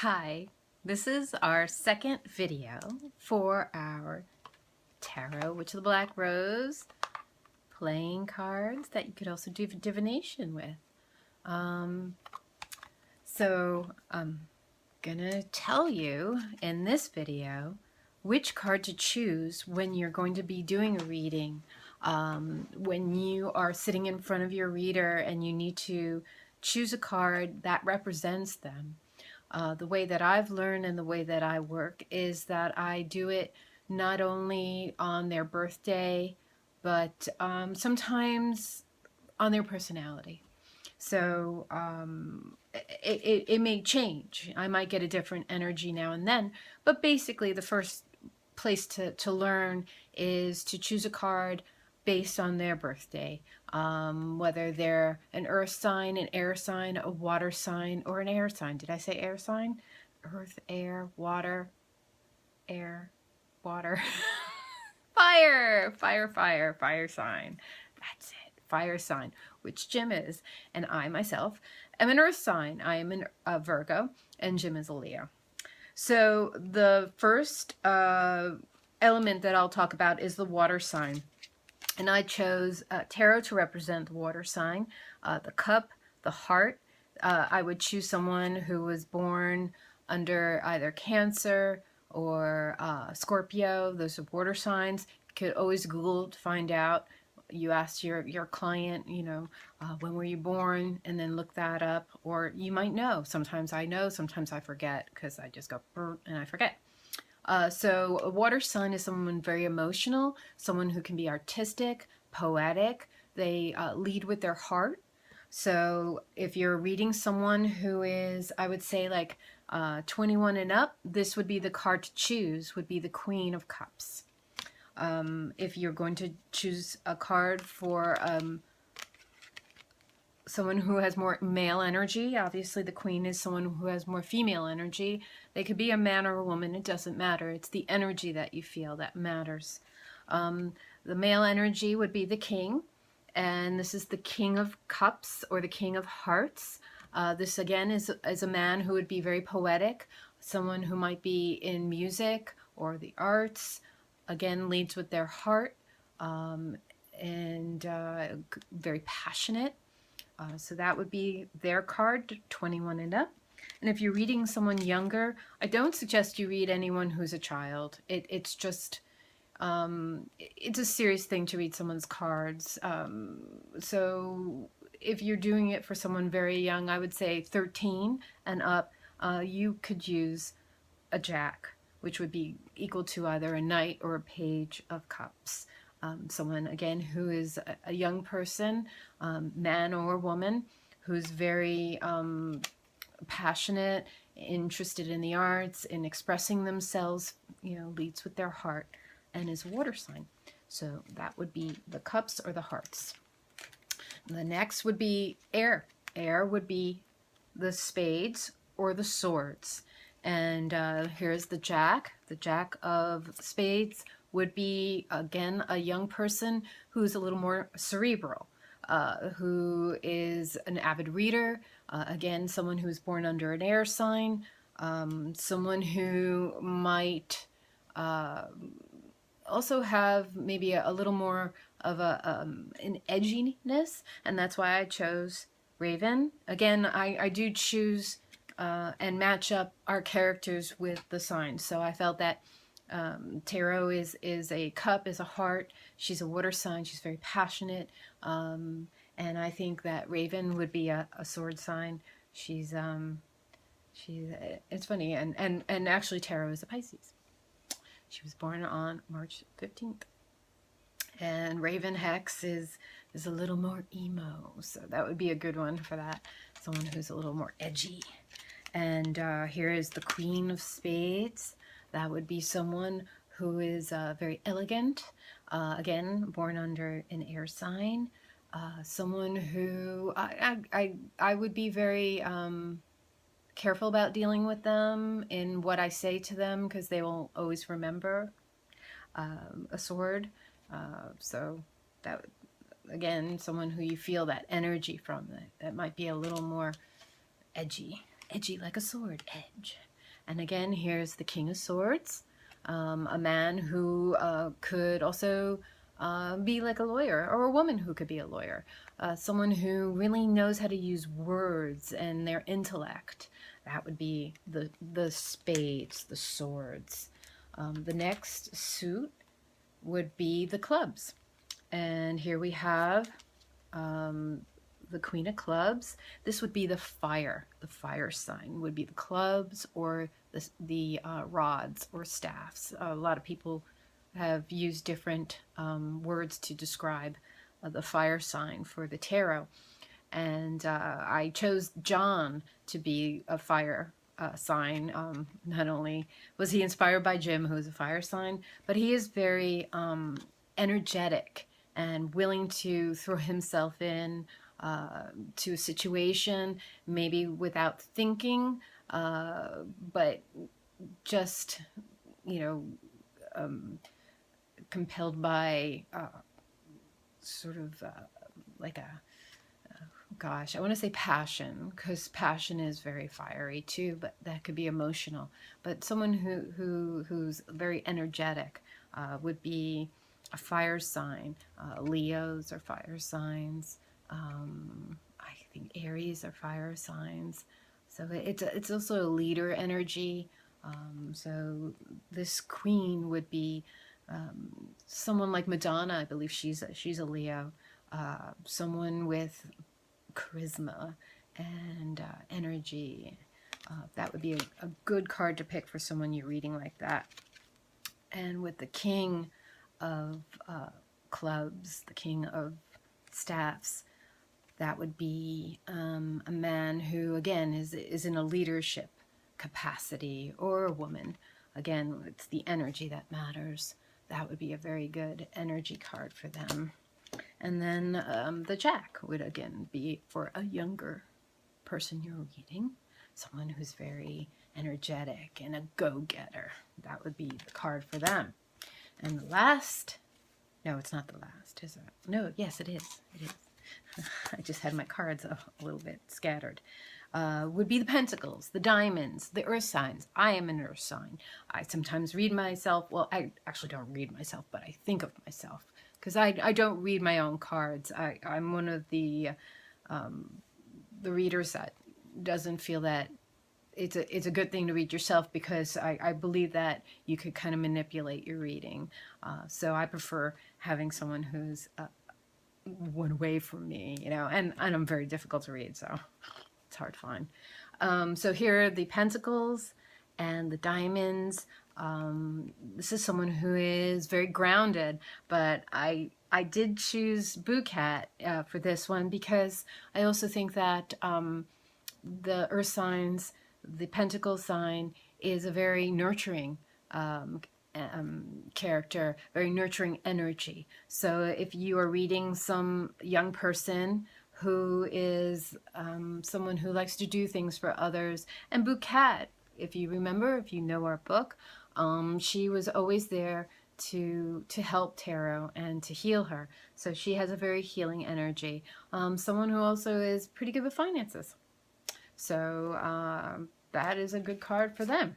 Hi, this is our second video for our Tarot Witch of the Black Rose playing cards that you could also do divination with. I'm gonna tell you in this video which card to choose when you're going to be doing a reading. When you are sitting in front of your reader and you need to choose a card that represents them. The way that I've learned and the way that I work is that I do it not only on their birthday, but sometimes on their personality. So it may change. I might get a different energy now and then, but basically the first place to learn is to choose a card based on their birthday, whether they're an earth sign, an air sign, a water sign, or an air sign. Did I say air sign? Earth, air, water, air, water, fire sign. That's it, fire sign, which Jim is, and I myself am an earth sign. I am a Virgo, and Jim is a Leo. So the first element that I'll talk about is the water sign. And I chose tarot to represent the water sign, the cup, the heart. I would choose someone who was born under either Cancer or Scorpio. Those are water signs. You could always Google to find out. You ask your client, when were you born, and then look that up. Or you might know. Sometimes I know, sometimes I forget because I just go and I forget. So a water sign is someone very emotional, someone who can be artistic, poetic. They lead with their heart. So if you're reading someone who is, I would say, like 21 and up, this would be the card to choose, would be the Queen of Cups. If you're going to choose a card for someone who has more male energy, obviously the Queen is someone who has more female energy. They could be a man or a woman, it doesn't matter. It's the energy that you feel that matters. The male energy would be the King, and this is the King of Cups or the King of Hearts. This again is a man who would be very poetic, someone who might be in music or the arts, again leads with their heart, and very passionate. So that would be their card, 21 and up. And if you're reading someone younger, I don't suggest you read anyone who's a child. It's just, it's a serious thing to read someone's cards. So if you're doing it for someone very young, I would say 13 and up, you could use a Jack, which would be equal to either a Knight or a Page of Cups. Someone, again, who is a young person, man or woman, who's very passionate, interested in the arts, in expressing themselves, leads with their heart, and is a water sign. So that would be the cups or the hearts. The next would be air. Air would be the spades or the swords. And here's the Jack. The Jack of Spades would be, again, a young person who's a little more cerebral, who is an avid reader, again, someone who's born under an air sign, someone who might also have maybe a little more of an edginess, and that's why I chose Raven. Again, I do choose and match up our characters with the signs. So I felt that Tarot is a cup, is a heart. She's a water sign. She's very passionate. And I think that Raven would be a sword sign. She's it's funny. And actually Tarot is a Pisces. She was born on March 15th. And Raven Hex is a little more emo. So that would be a good one for that. Someone who's a little more edgy. And here is the Queen of Spades. That would be someone who is very elegant. Again, born under an air sign. Someone who I would be very careful about dealing with them in what I say to them, because they will always remember a sword. So that, again, someone who you feel that energy from, that might be a little more edgy. edgy like a sword, edge. And again, here's the King of Swords, a man who could also be like a lawyer, or a woman who could be a lawyer, someone who really knows how to use words and their intellect. That would be the spades, the swords. The next suit would be the clubs. And here we have the Queen of Clubs. This would be the fire sign would be the clubs, or the rods or staffs. A lot of people have used different words to describe the fire sign for the tarot. And I chose John to be a fire sign. Not only was he inspired by Jim, who is a fire sign, but he is very energetic and willing to throw himself in to a situation, maybe without thinking, but just, you know, compelled by sort of like a, gosh, I want to say passion, because passion is very fiery too, but that could be emotional. But someone who's very energetic would be a fire sign. Leos are fire signs. I think Aries are fire signs. So it's also a leader energy. So this queen would be someone like Madonna. I believe she's a Leo. Someone with charisma and energy. That would be a good card to pick for someone you're reading like that. And with the King of Clubs, the King of Staffs, that would be a man who, again, is in a leadership capacity, or a woman. Again, it's the energy that matters. That would be a very good energy card for them. And then the Jack would again be for a younger person you're reading, someone who's very energetic and a go-getter. That would be the card for them. And the last, no, it's not the last, is it? No, yes, it is. It is. I just had my cards a little bit scattered. Would be the Pentacles, the Diamonds, the Earth signs. I am an Earth sign. I sometimes read myself. Well, I actually don't read myself, but I think of myself, because I don't read my own cards. I'm one of the readers that doesn't feel that it's a good thing to read yourself, because I believe that you could kind of manipulate your reading. So I prefer having someone who's one away from me, you know, and I'm very difficult to read, so it's hard to find. So here are the Pentacles and the Diamonds. This is someone who is very grounded, but I did choose Bouquet for this one, because I also think that the Earth signs, the Pentacle sign, is a very nurturing character, very nurturing energy. So if you are reading some young person who is someone who likes to do things for others, and Bouquet, if you remember, if you know our book, she was always there to help Tarot and to heal her. So she has a very healing energy. Someone who also is pretty good with finances. So that is a good card for them.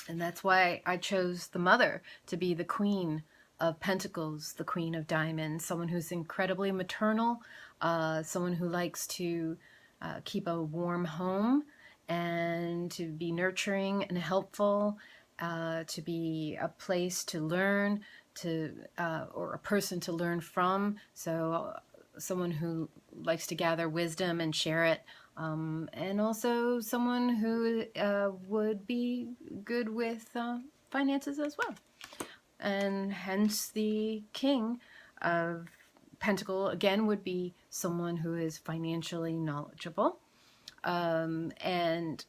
And that's why I chose the Mother to be the Queen of Pentacles, the Queen of Diamonds, someone who's incredibly maternal, someone who likes to keep a warm home and to be nurturing and helpful, to be a place to learn, or a person to learn from. So someone who likes to gather wisdom and share it. And also someone who would be good with finances as well. And hence the King of Pentacle, again, would be someone who is financially knowledgeable. And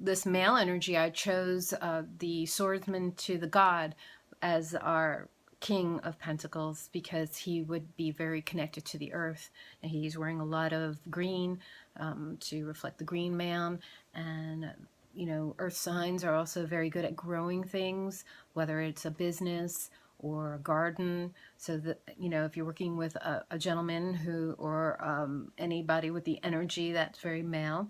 this male energy, I chose the Swordsman to the God as our King of Pentacles, because he would be very connected to the earth, and he's wearing a lot of green to reflect the green man. And you know, earth signs are also very good at growing things, whether it's a business or a garden. So that, you know, if you're working with a gentleman who, or anybody with the energy that's very male,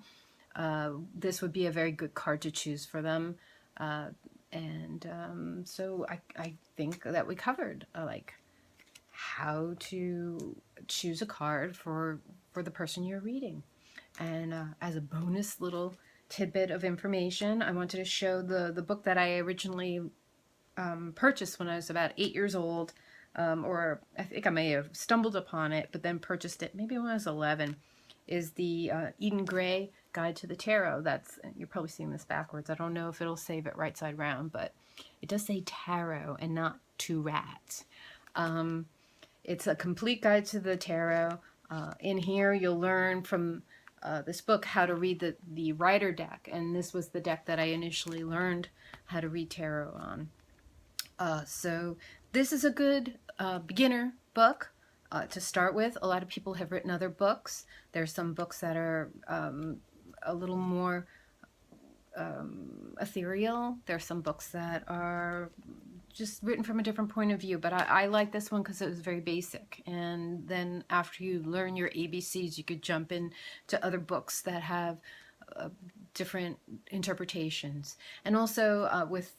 this would be a very good card to choose for them. So I think that we covered like how to choose a card for the person you're reading. And as a bonus little tidbit of information, I wanted to show the book that I originally purchased when I was about 8 years old, or I think I may have stumbled upon it, but then purchased it maybe when I was 11, is the Eden Gray Guide to the Tarot. That's, you're probably seeing this backwards. I don't know if it'll save it right side round, but it does say tarot and not to rat. It's a complete guide to the tarot. In here, you'll learn from this book how to read the Rider deck, and this was the deck that I initially learned how to read tarot on. So this is a good beginner book to start with. A lot of people have written other books. There's some books that are a little more ethereal. There's some books that are just written from a different point of view, but I like this one because it was very basic. And then after you learn your ABCs, you could jump into other books that have different interpretations. And also with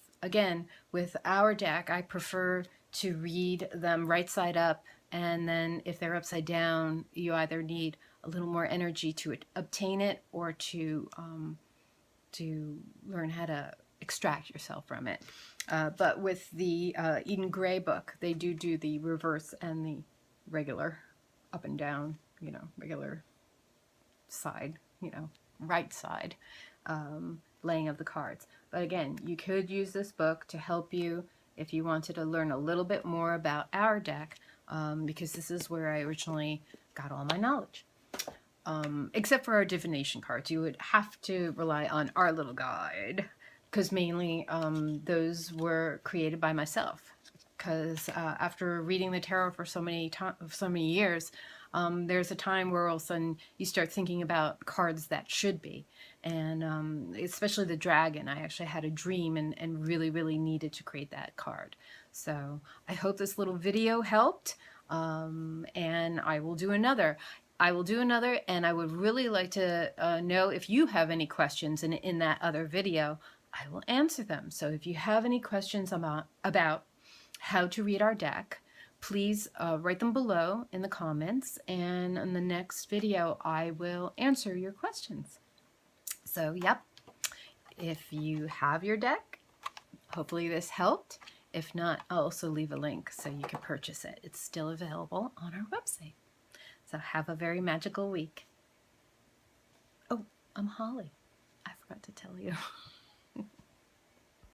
our deck, I prefer to read them right side up, and then if they're upside down, you either need a little more energy to obtain it, or to learn how to extract yourself from it. But with the Eden Gray book, they do the reverse and the regular up and down, regular side, right side laying of the cards. But again, you could use this book to help you if you wanted to learn a little bit more about our deck, because this is where I originally got all my knowledge. Except for our divination cards, you would have to rely on our little guide, because mainly those were created by myself. Because after reading the tarot for so many years, there's a time where all of a sudden you start thinking about cards that should be. And especially the dragon, I actually had a dream and really, really needed to create that card. So I hope this little video helped, and I will do another. And I would really like to know if you have any questions in that other video. I will answer them. So if you have any questions about how to read our deck, please write them below in the comments, and in the next video I will answer your questions. So yep, if you have your deck, hopefully this helped. If not, I'll also leave a link so you can purchase it. It's still available on our website. So have a very magical week. Oh, I'm Holly. I forgot to tell you.